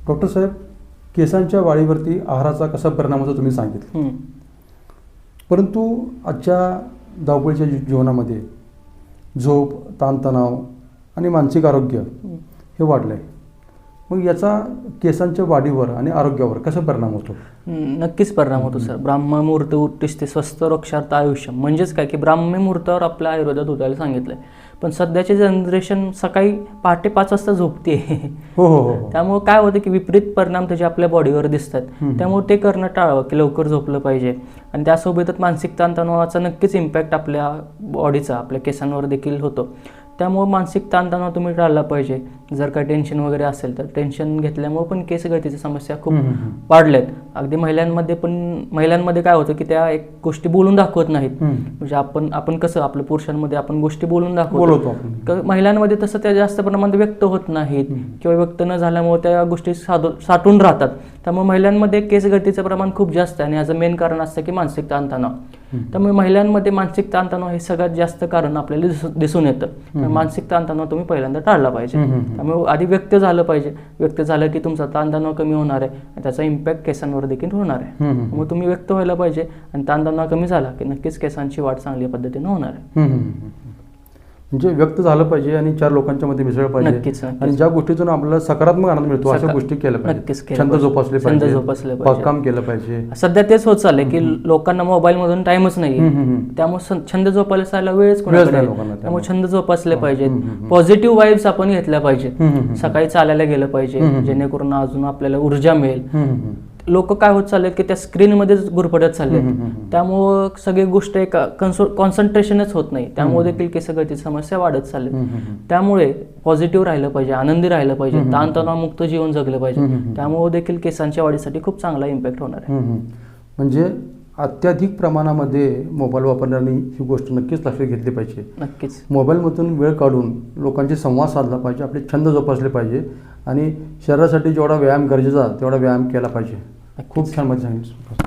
Doctor साहेब, केसांच्या वाढीवरती आहाराचा कसा परिणाम होतो तुम्ही सांगितलं, परंतु आजच्या धावपळीच्या जीवनामध्ये झोप, ताणतणाव आणि मानसिक आरोग्य हे वाढलं आहे. मग याचा केसांच्या वाढीवर आणि आरोग्यावर कसा परिणाम होतो? नक्कीच परिणाम होतो सर. ब्राह्ममुहूर्त उत्तिष्ठते स्वस्थ वृक्षार्थ आयुष्य, म्हणजेच काय की ब्राह्ममुहूर्तावर आपल्या आयुर्वेदात उठायला सांगितलंय. पण सध्याचे जनरेशन सकाळी पहाटे 5 वाजता झोपते. हो हो हो. त्यामुळे काय होतं की विपरीत परिणाम त्याचे आपल्या बॉडीवर दिसतात. त्यामुळे ते करणं टाळावं की लवकर झोपलं पाहिजे. आणि त्यासोबतच मानसिक ताणतणावाचा नक्कीच इम्पॅक्ट आपल्या बॉडीचा आपल्या केसांवर देखील होतो. त्यामुळे मानसिक ताणतणाव तुम्ही टाळला पाहिजे. जर काही टेन्शन वगैरे असेल तर टेन्शन घेतल्यामुळे पण केस गळतीच्या समस्या खूप वाढल्यात. अगदी महिलांमध्ये काय होतं की त्या एक गोष्टी बोलून दाखवत नाहीत. म्हणजे आपण कसं आपल्या पुरुषांमध्ये आपण गोष्टी बोलून दाखवतो, महिलांमध्ये तसं त्या जास्त प्रमाणात व्यक्त होत नाहीत किंवा व्यक्त न झाल्यामुळे त्या गोष्टी साठून राहतात. त्यामुळे महिलांमध्ये केस गळतीचं प्रमाण खूप जास्त आहे आणि याचं मेन कारण असतं की मानसिक ताणतणाव. त्यामुळे महिलांमध्ये मानसिक ताणतणाव हे सगळ्यात जास्त कारण आपल्याला दिसून येतं. मानसिक ताणतणाव तुम्ही पहिल्यांदा टाळला पाहिजे. त्यामुळे आधी व्यक्त झालं पाहिजे. व्यक्त झालं की तुमचा ताणतणाव कमी होणार आहे आणि त्याचा इम्पॅक्ट केसांवर देखील होणार आहे. त्यामुळे तुम्ही व्यक्त व्हायला पाहिजे आणि ताणतणाव कमी झाला की नक्कीच केसांची वाढ चांगल्या पद्धतीने होणार आहे. म्हणजे व्यक्त झालं पाहिजे आणि 4 लोकांच्या मध्ये मिसळलं पाहिजे. नक्कीच. आणि ज्या गोष्टीतून आपल्याला सकारात्मक आनंद मिळतो अशा गोष्टी केल्या पाहिजे. छंद जोपासले पाहिजे, बागकाम केलं पाहिजे. सध्या तेच होत चाललंय की लोकांना मोबाईल मधून टाइमच नाही. त्यामुळे छंद जोपासायला वेळच कोणाकडे. त्यामुळे छंद जोपासले पाहिजेत. पॉझिटिव्ह वाईब्स आपण घेतल्या पाहिजेत. सकाळी चालायला गेलं पाहिजे जेणेकरून अजून आपल्याला ऊर्जा मिळेल. लोक काय होत चाललेत की त्या स्क्रीनमध्येच गुरफटत चाललेत. त्यामुळं सगळी गोष्ट एक कॉन्सन्ट्रेशनच होत नाही. त्यामुळे देखील केस गळतीची समस्या वाढत चालली. त्यामुळे पॉझिटिव्ह राहिलं पाहिजे, आनंदी राहिलं पाहिजे, ताणतणावमुक्त जीवन जगलं पाहिजे. त्यामुळे देखील केसांच्या वाढीसाठी खूप चांगला इम्पॅक्ट होणार आहे. म्हणजे अत्याधिक प्रमाणामध्ये मोबाईल वापरण्याने ही गोष्ट नक्कीच लक्षात घेतली पाहिजे. नक्कीच मोबाईलमधून वेळ काढून लोकांशी संवाद साधला पाहिजे, आपले छंद जोपासले पाहिजे आणि शरीरासाठी जेवढा व्यायाम गरजेचा तेवढा व्यायाम केला पाहिजे. खूप छान माहिती सांगितली.